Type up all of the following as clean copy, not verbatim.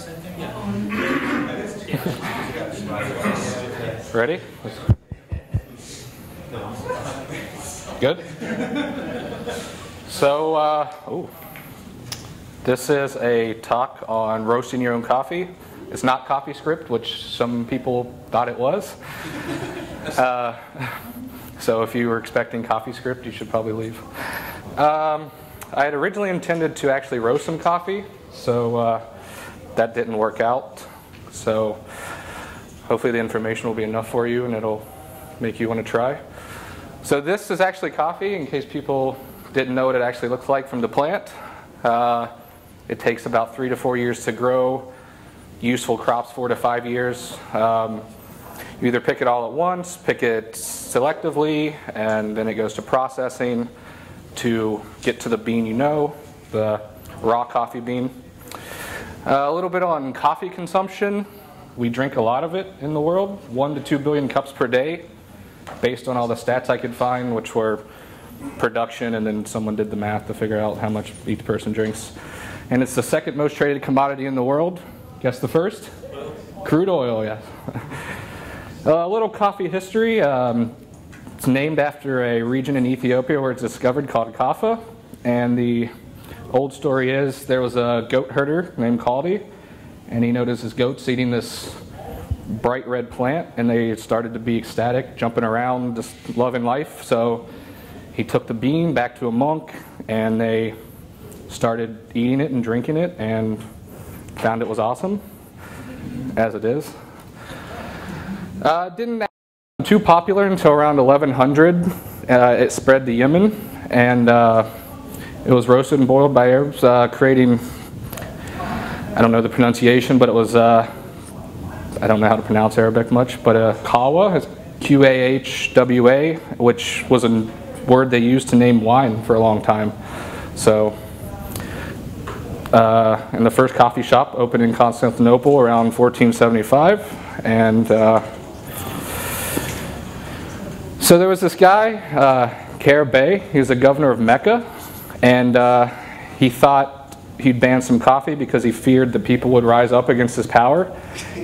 same thing? Yeah. Ready? Good? So, this is a talk on roasting your own coffee. It's not CoffeeScript, which some people thought it was. So if you were expecting CoffeeScript, you should probably leave. I had originally intended to actually roast some coffee, so that didn't work out. So hopefully the information will be enough for you and it'll make you want to try. So this is actually coffee, in case people didn't know what it actually looks like from the plant. It takes about 3 to 4 years to grow. Useful crops 4 to 5 years. You either pick it all at once, pick it selectively, and then it goes to processing to get to the bean you know, the raw coffee bean. A little bit on coffee consumption. We drink a lot of it in the world, 1 to 2 billion cups per day, based on all the stats I could find, which were production, and then someone did the math to figure out how much each person drinks. And it's the second most traded commodity in the world. Guess the first? Crude oil, yes. A little coffee history. It's named after a region in Ethiopia where it's discovered called Kaffa. And the old story is there was a goat herder named Kaldi, and he noticed his goats eating this bright red plant, and they started to be ecstatic, jumping around, just loving life. So he took the bean back to a monk, and they started eating it and drinking it, and found it was awesome, as it is. Didn't too popular until around 1100. It spread to Yemen, and it was roasted and boiled by Arabs, creating, I don't know the pronunciation, but it was, I don't know how to pronounce Arabic much, but Qahwa, Q-A-H-W-A, which was a word they used to name wine for a long time. So, and the first coffee shop opened in Constantinople around 1475, and so there was this guy, Kher Bey. He was the governor of Mecca, and he thought he'd ban some coffee because he feared the people would rise up against his power,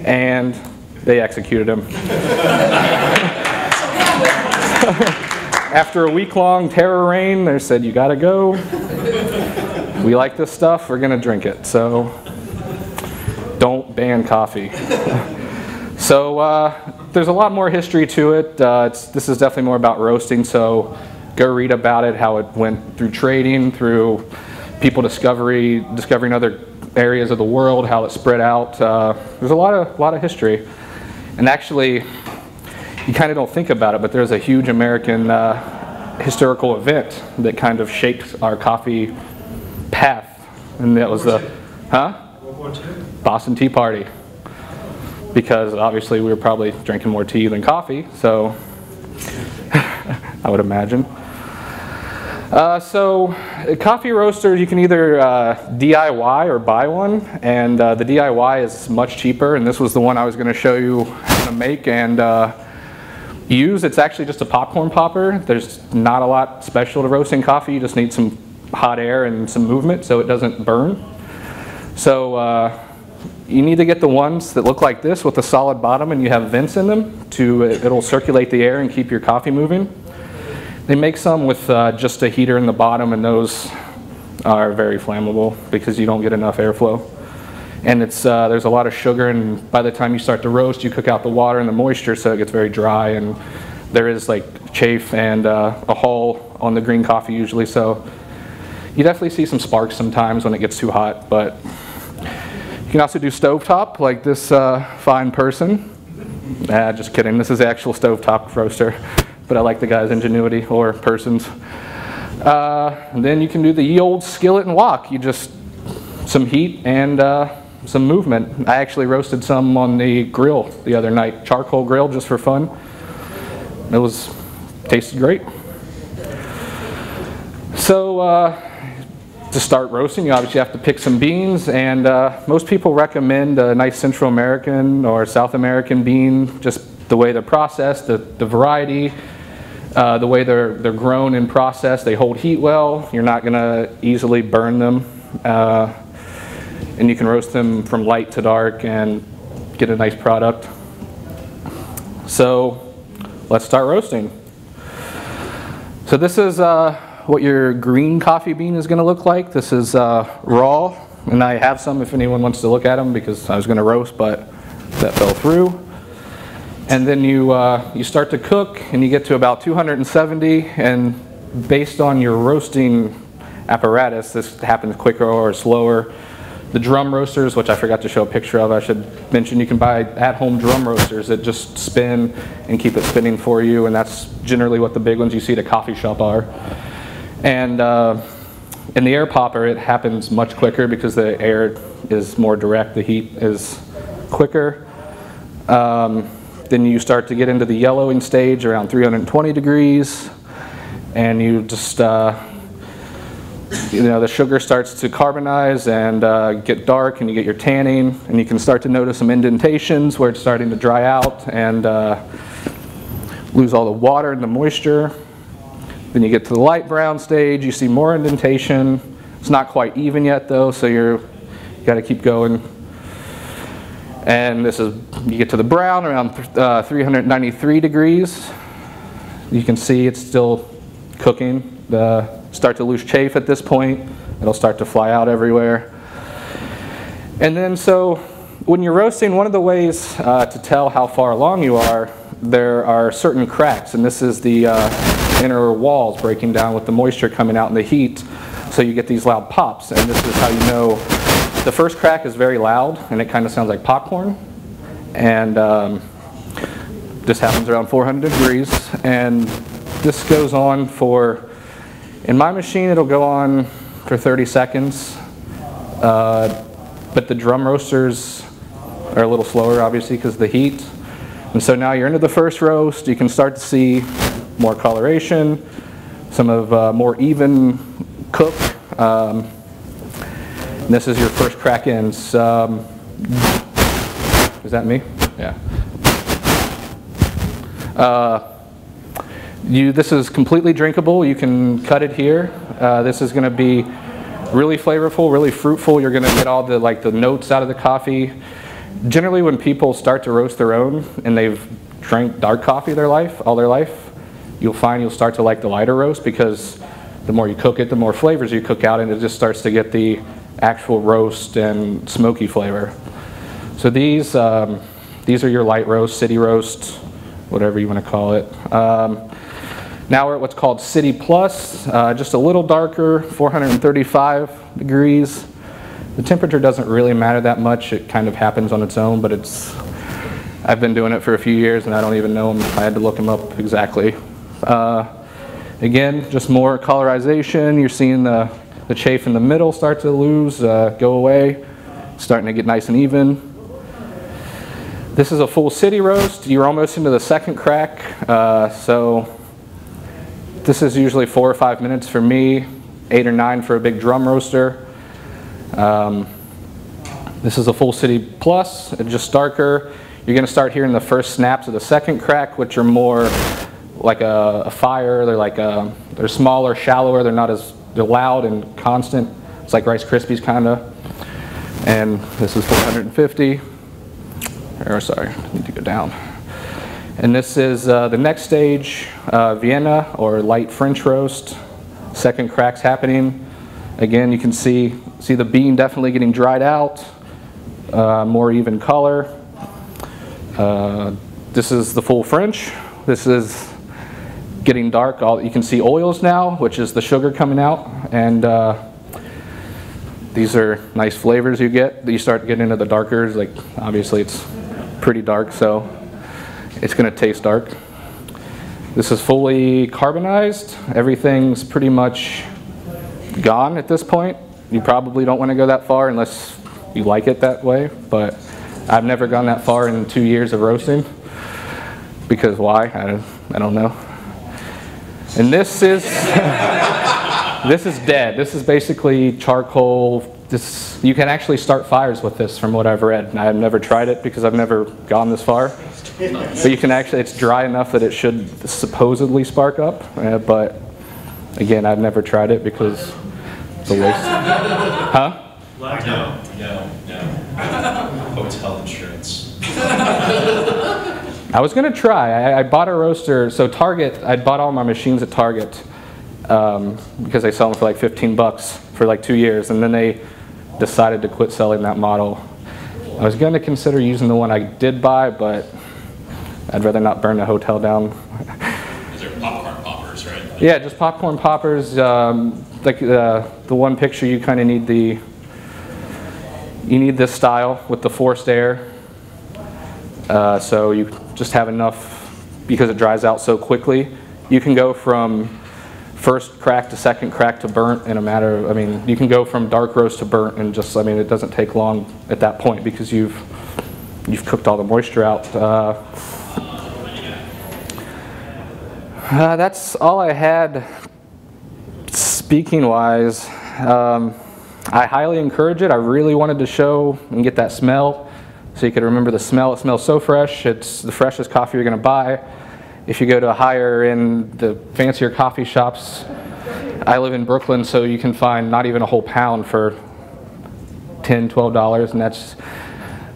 and they executed him. After a week-long terror reign, they said, "You gotta go. We like this stuff, we're gonna drink it, so don't ban coffee." So there's a lot more history to it. This is definitely more about roasting, so go read about it, how it went through trading, through people discovering other areas of the world, how it spread out. There's a lot of history. And actually, you kind of don't think about it, but there's a huge American historical event that kind of shaped our coffee path, and that was the World War II? Boston Tea Party, because obviously we were probably drinking more tea than coffee, so I would imagine. So coffee roasters, you can either DIY or buy one, and the DIY is much cheaper, and this was the one I was going to show you how to make and use. It's actually just a popcorn popper. There's not a lot special to roasting coffee. You just need some hot air and some movement so it doesn't burn. So you need to get the ones that look like this with a solid bottom and you have vents in them it'll circulate the air and keep your coffee moving. They make some with just a heater in the bottom, and those are very flammable because you don't get enough airflow. And it's there's a lot of sugar, and by the time you start to roast, you cook out the water and the moisture, so it gets very dry, and there is like chafe and a hull on the green coffee usually, so you definitely see some sparks sometimes when it gets too hot. But you can also do stovetop, like this fine person. Just kidding, this is the actual stovetop roaster, but I like the guy's ingenuity, or person's. And then you can do the ye old skillet and wok. You just, some heat and some movement. I actually roasted some on the grill the other night, charcoal grill, just for fun. It tasted great. So to start roasting, you obviously have to pick some beans, and most people recommend a nice Central American or South American bean, just the way they're processed, the variety, the way they're grown and processed. They hold heat well. You're not going to easily burn them. and you can roast them from light to dark and get a nice product. So let's start roasting. So this is what your green coffee bean is going to look like. This is raw, and I have some if anyone wants to look at them because I was going to roast, but that fell through. And then you start to cook, and you get to about 270, and based on your roasting apparatus, this happens quicker or slower. The drum roasters, which I forgot to show a picture of, I should mention you can buy at-home drum roasters that just spin and keep it spinning for you, and that's generally what the big ones you see at a coffee shop are. And in the air popper, it happens much quicker because the air is more direct, the heat is quicker. Then you start to get into the yellowing stage around 320 degrees, and you just, the sugar starts to carbonize and get dark, and you get your tanning, and you can start to notice some indentations where it's starting to dry out and lose all the water and the moisture. Then you get to the light brown stage, you see more indentation. It's not quite even yet though, so you got to keep going. And you get to the brown around 393 degrees. You can see it's still cooking. Start to lose chafe at this point. It'll start to fly out everywhere. And then so when you're roasting, one of the ways to tell how far along you are, there are certain cracks, and this is the inner walls breaking down with the moisture coming out in the heat. So you get these loud pops, and this is how you know. The first crack is very loud, and it kind of sounds like popcorn. And this happens around 400 degrees, and this goes on for, in my machine, it'll go on for 30 seconds. But the drum roasters are a little slower, obviously, because of the heat. And so now you're into the first roast. You can start to see more coloration, some of more even cook. This is your first crack in. Is that me? Yeah. This is completely drinkable. You can cut it here. This is going to be really flavorful, really fruitful. You're going to get all the the notes out of the coffee. Generally, when people start to roast their own and they've drank dark coffee all their life, you'll find you'll start to like the lighter roast because the more you cook it, the more flavors you cook out, and it just starts to get the actual roast and smoky flavor. So these are your light roast, city roast, whatever you want to call it. Now we're at what's called City Plus, just a little darker, 435 degrees. The temperature doesn't really matter that much. It kind of happens on its own, but I've been doing it for a few years and I don't even know them. I had to look them up exactly. Again, just more colorization. You're seeing the chafe in the middle start to lose, go away, starting to get nice and even. This is a full city roast. You're almost into the second crack. So this is usually 4 or 5 minutes for me, 8 or 9 for a big drum roaster. This is a full city plus, it's just darker. You're going to start hearing the first snaps of the second crack, which are more like a fire. They're smaller, shallower. They're loud and constant. It's like Rice Krispies kind of. And this is 450. Sorry, I need to go down. And this is the next stage, Vienna or light French roast. Second crack's happening. Again, you can see the bean definitely getting dried out, more even color. This is the full French. This is getting dark. You can see oils now, which is the sugar coming out, and these are nice flavors you get. You start getting into the darkers, obviously it's pretty dark, so it's going to taste dark. This is fully carbonized. Everything's pretty much gone at this point. You probably don't want to go that far unless you like it that way, but I've never gone that far in 2 years of roasting. Because why? I don't know. And this is this is dead. This is basically charcoal. You can actually start fires with this, from what I've read. And I've never tried it because I've never gone this far. But you can actually, it's dry enough that it should supposedly spark up. But again, I've never tried it because it's a waste. Huh? No. Hotel insurance. I was going to try. I bought a roaster. So Target, I bought all my machines at Target because they sell them for like 15 bucks for like 2 years. And then they decided to quit selling that model. I was going to consider using the one I did buy, but I'd rather not burn the hotel down. These are popcorn poppers, right? Yeah, just popcorn poppers. Like the one picture, you kind of need this style with the forced air. So you just have enough because it dries out so quickly. You can go from first crack to second crack to burnt in a matter of, I mean, you can go from dark roast to burnt and just, I mean, it doesn't take long at that point because you've cooked all the moisture out. That's all I had speaking wise. I highly encourage it. I really wanted to show and get that smell so you could remember the smell. It smells so fresh. It's the freshest coffee you're going to buy. If you go to higher end, the fancier coffee shops, I live in Brooklyn, so you can find not even a whole pound for $10, $12, and that's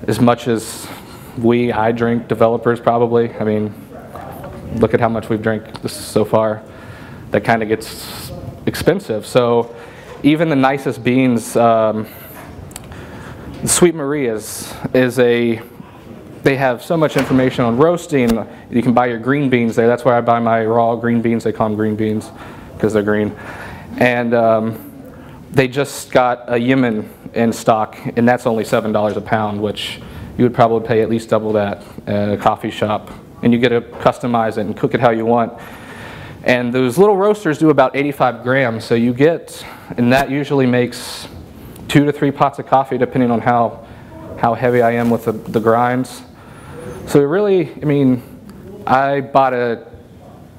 as much as I drink, developers probably. I mean, look at how much we've drank this so far. That kind of gets expensive. So even the nicest beans, Sweet Marie they have so much information on roasting. You can buy your green beans there. That's where I buy my raw green beans. They call them green beans because they're green. And they just got a Yemen in stock, and that's only $7 a pound, which you would probably pay at least double that at a coffee shop. And you get to customize it and cook it how you want. And those little roasters do about 85 grams, so you get, and that usually makes 2 to 3 pots of coffee, depending on how heavy I am with the grinds. So it really, I mean, I bought a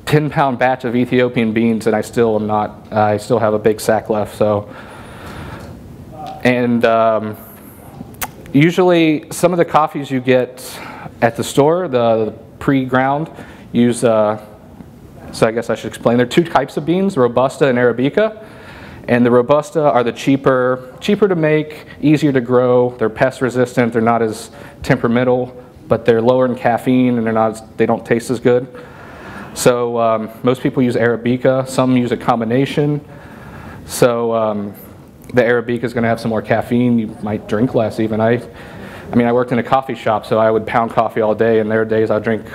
10-pound batch of Ethiopian beans, and I still have a big sack left. So, and usually some of the coffees you get at the store, the pre-ground, use. So I guess I should explain. There are 2 types of beans: Robusta and Arabica. And the Robusta are the cheaper to make, easier to grow. They're pest resistant. They're not as temperamental, but they're lower in caffeine and they don't taste as good. So most people use Arabica. Some use a combination. So the Arabica is going to have some more caffeine. You might drink less even. I mean, I worked in a coffee shop, so I would pound coffee all day, and there are days I'd drink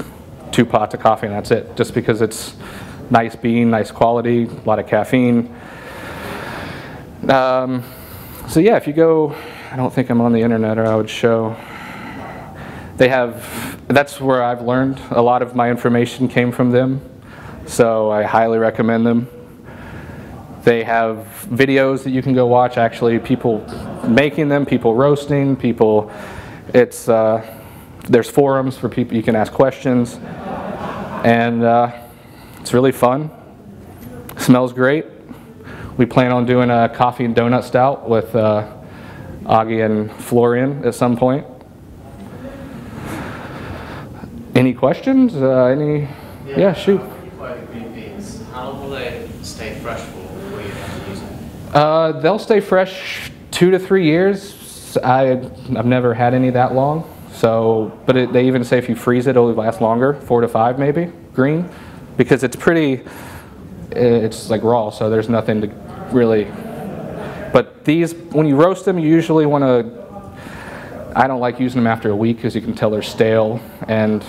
2 pots of coffee and that's it, just because it's nice bean, nice quality, a lot of caffeine. So yeah, if you go, I don't think I'm on the internet or I would show. That's where I've learned. A lot of my information came from them, so I highly recommend them. They have videos that you can go watch, actually, people making them, people roasting, there's forums for people, you can ask questions, and it's really fun. Smells great. We plan on doing a coffee and donut stout with Augie and Florian at some point. Any questions? Yeah, shoot. Green beans. How long will they stay fresh for before you have to use them? They'll stay fresh 2 to 3 years. I've never had any that long. So, but they even say if you freeze it, it'll last longer, 4 to 5 maybe, green, because it's like raw, so there's nothing to really. But these, when you roast them, you usually want to. I don't like using them after a week because you can tell they're stale and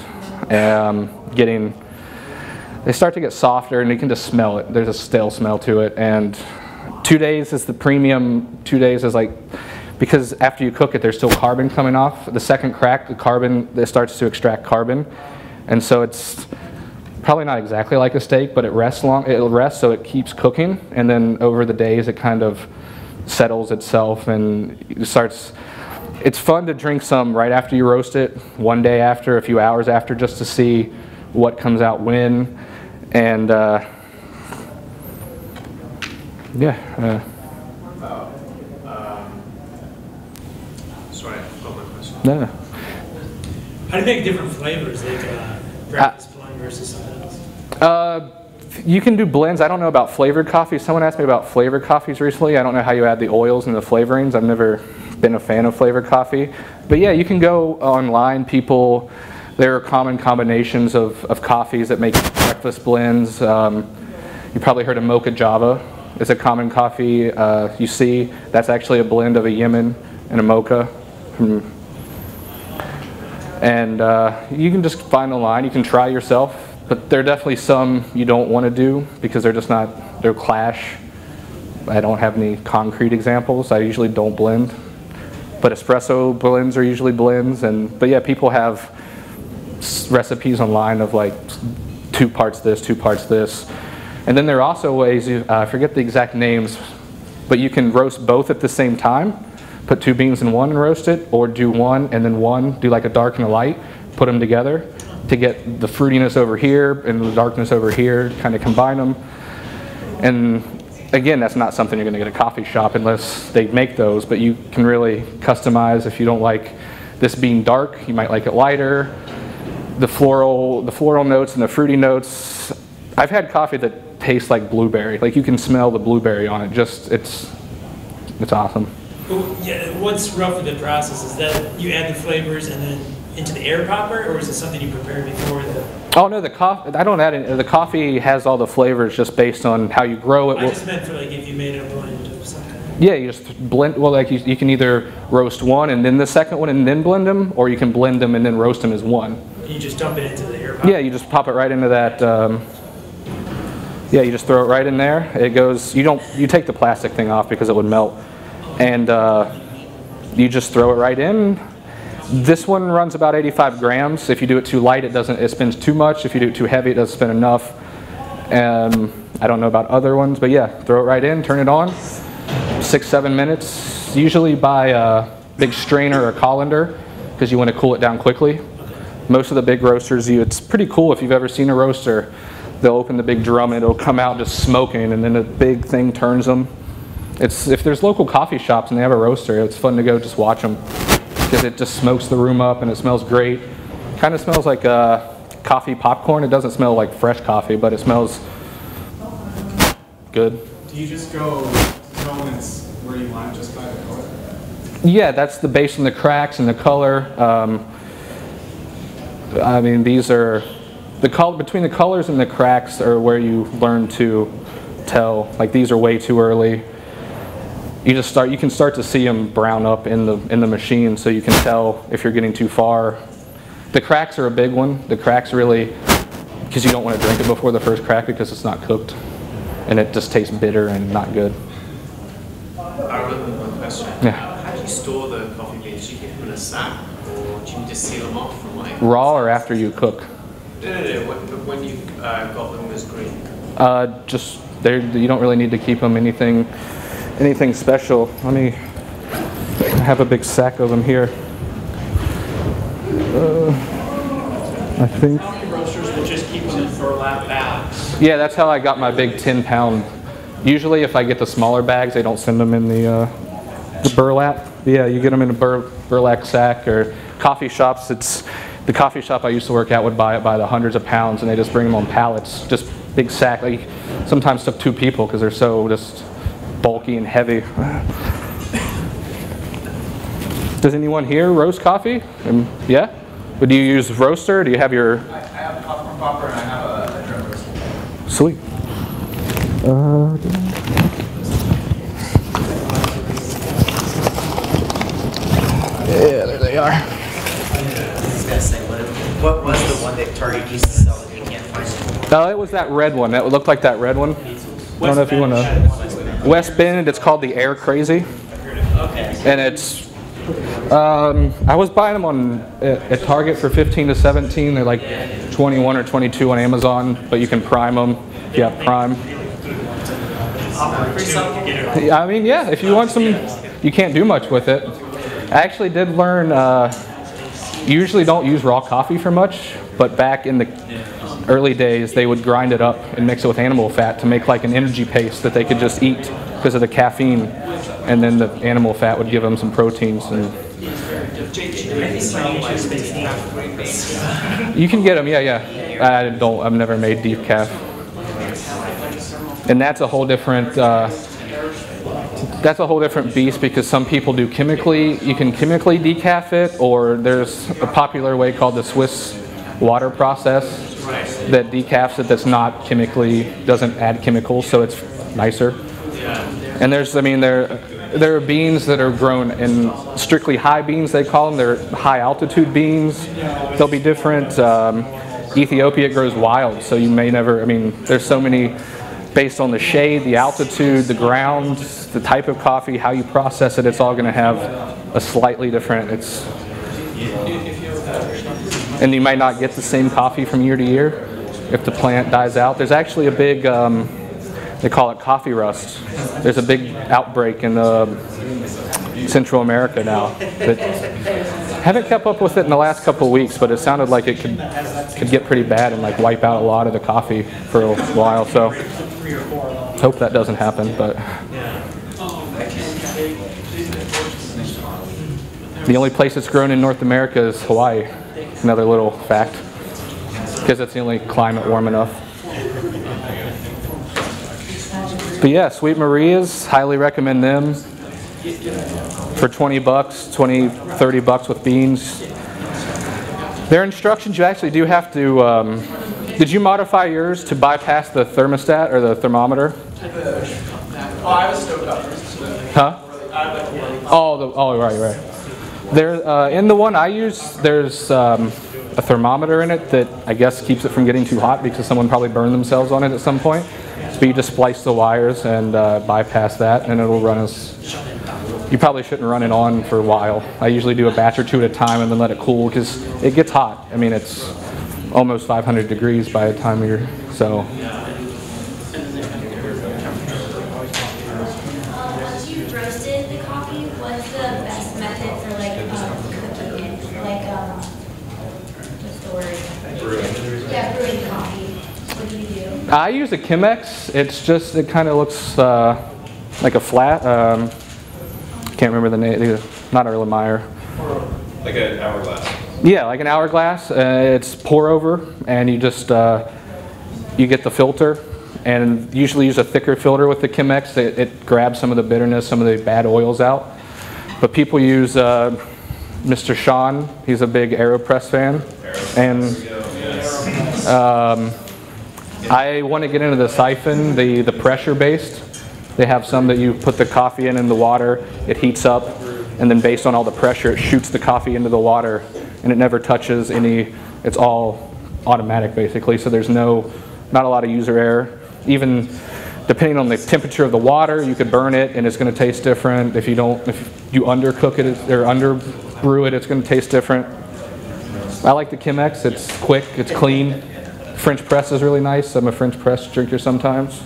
they start to get softer, and you can just smell it. There's a stale smell to it, and 2 days is the premium. 2 days is like, because after you cook it, there's still carbon coming off. The second crack, the carbon, it starts to extract carbon, and so it's probably not exactly like a steak, but it'll rest so it keeps cooking, and then over the days it kind of settles itself and it starts. It's fun to drink some right after you roast it, one day after, a few hours after, just to see what comes out when, and yeah. Sorry, I forgot my question. No. How do you make different flavors, like breakfast blend versus something else? you can do blends. I don't know about flavored coffee. Someone asked me about flavored coffees recently. I don't know how you add the oils and the flavorings. I've never been a fan of flavored coffee. But yeah, you can go online. There are common combinations of coffees that make breakfast blends. You probably heard of Mocha Java. It's a common coffee you see. That's actually a blend of a Yemen and a Mocha. And you can just find online. You can try yourself. But there are definitely some you don't want to do because they'll clash. I don't have any concrete examples. I usually don't blend. But espresso blends are usually blends. But yeah, people have recipes online of like 2 parts this, 2 parts this. And then there are also ways, I forget the exact names, but you can roast both at the same time. Put 2 beans in one and roast it, or do one and then one, do like a dark and a light, put them together to get the fruitiness over here and the darkness over here, kind of combine them. And again, that's not something you're going to get at a coffee shop unless they make those, but you can really customize. If you don't like this being dark, you might like it lighter. The floral notes and the fruity notes. I've had coffee that tastes like blueberry. Like you can smell the blueberry on it. It's awesome. Yeah, what's roughly the process? Is that you add the flavors and then into the air popper, or is it something you prepare before the? Oh no, the coffee. I don't add it. The coffee has all the flavors just based on how you grow it. I just meant for like if you made a blend of some kind. Yeah, you just blend. Well, like you can either roast one and then the second one and then blend them, or you can blend them and then roast them as one. And you just dump it into the air popper. Yeah, you just pop it right into that. Yeah, you just throw it right in there. It goes. You take the plastic thing off because it would melt, and you just throw it right in. This one runs about 85 grams. If you do it too light, it spins too much. If you do it too heavy, it doesn't spin enough. I don't know about other ones, but yeah, throw it right in, turn it on. 6-7 minutes. Usually by a big strainer or colander because you want to cool it down quickly. Most of the big roasters, it's pretty cool if you've ever seen a roaster. They'll open the big drum and it'll come out just smoking, and then the big thing turns them. If there's local coffee shops and they have a roaster, it's fun to go just watch them because it just smokes the room up and it smells great. Kind of smells like coffee popcorn. It doesn't smell like fresh coffee, but it smells good. Do you just go moments where you want it just by the color? Yeah, that's based on the cracks and the color. I mean, these are between the colors and the cracks are where you learn to tell. Like these are way too early. You can start to see them brown up in the machine, so you can tell if you're getting too far. The cracks are a big one. The cracks really, because you don't want to drink it before the first crack because it's not cooked, and it just tastes bitter and not good. I remember one question. Yeah. How do you store the coffee beans? Do you keep them in a sack, or do you just seal them off from like? Raw or after you cook? No. When you got them as green. You don't really need to keep them anything special. I have a big sack of them here. I think. Coffee roasters will just keep them in burlap bags. Yeah, that's how I got my big 10-pound. Usually, if I get the smaller bags, they don't send them in the burlap. Yeah, you get them in a burlap sack. Or coffee shops. The coffee shop I used to work at would buy it by the hundreds of pounds, and they just bring them on pallets, just big sack. Like sometimes took 2 people because they're so just bulky and heavy. Does anyone here roast coffee? Yeah? But do you use roaster? Do you have your... I have a popcorn popper and I have a dry roaster. Sweet. Yeah, there they are. I was gonna say, what was the one that Target used to sell that you can't find anymore? No, it was that red one. That looked like that red one. I don't know if you want to... West Bend, it's called the Air Crazy. Okay. And it's... I was buying them at Target for 15 to 17. They're like 21 or 22 on Amazon, but you can prime them if you have Prime. I mean, yeah, if you want some, you can't do much with it. I actually did learn, you usually don't use raw coffee for much, but back in the early days, they would grind it up and mix it with animal fat to make like an energy paste that they could just eat because of the caffeine. And then the animal fat would give them some proteins. And you can get them, yeah. I've never made decaf. And that's a whole different beast, because some people do chemically. You can chemically decaf it, or there's a popular way called the Swiss water process that decafs it. That's not chemically, doesn't add chemicals, so it's nicer. And there's, I mean, there are beans that are grown in strictly high beans, they call them. They're high altitude beans. They'll be different. Ethiopia grows wild, so you may never, I mean, there's so many, based on the shade, the altitude, the ground, the type of coffee, how you process it, it's all going to have a slightly different, and you might not get the same coffee from year to year if the plant dies out. There's actually a big, they call it coffee rust. There's a big outbreak in Central America now. That, haven't kept up with it in the last couple of weeks, but it sounded like it could get pretty bad and like wipe out a lot of the coffee for a while. So hope that doesn't happen. But the only place it's grown in North America is Hawaii. Another little fact, because it's the only climate warm enough. But yeah, Sweet Maria's, highly recommend them. For 20 bucks, 20, 30 bucks with beans. Their instructions, you actually do have to, did you modify yours to bypass the thermostat or the thermometer? Oh, I was stoked up. Huh? Oh, right. There, in the one I use, there's a thermometer in it that I guess keeps it from getting too hot, because someone probably burned themselves on it at some point. So you just splice the wires and bypass that, and it'll run as... You probably shouldn't run it on for a while. I usually do a batch or two at a time and then let it cool, because it gets hot. I mean, it's almost 500 degrees by the time you're... So... Once you roasted the coffee, what's the best method for cooking it? What's the word? Brewing. Yeah, brewing coffee. What do you do? I use a Chemex. It's just, it kind of looks like a flat. Can't remember the name. Not Erlenmeyer. Like an hourglass. Yeah, like an hourglass. It's pour over, and you just you get the filter, and usually use a thicker filter with the Chemex. It grabs some of the bitterness, some of the bad oils out. But people use Mr. Sean. He's a big AeroPress fan, and I want to get into the siphon, the pressure based. They have some that you put the coffee in the water, it heats up, and then based on all the pressure, it shoots the coffee into the water, and it never touches any, it's all automatic basically, so there's not a lot of user error. Even depending on the temperature of the water, you could burn it and it's going to taste different. If you undercook it or under brew it, it's going to taste different. I like the Chemex, it's quick, it's clean. French press is really nice. I'm a French press drinker sometimes,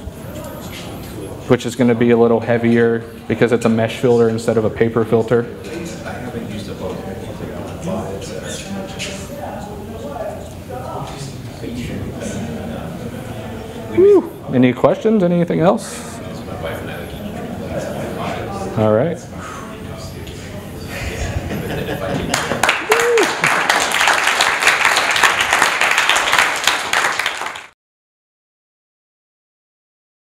which is going to be a little heavier because it's a mesh filter instead of a paper filter. Whew. Any questions? Anything else? All right.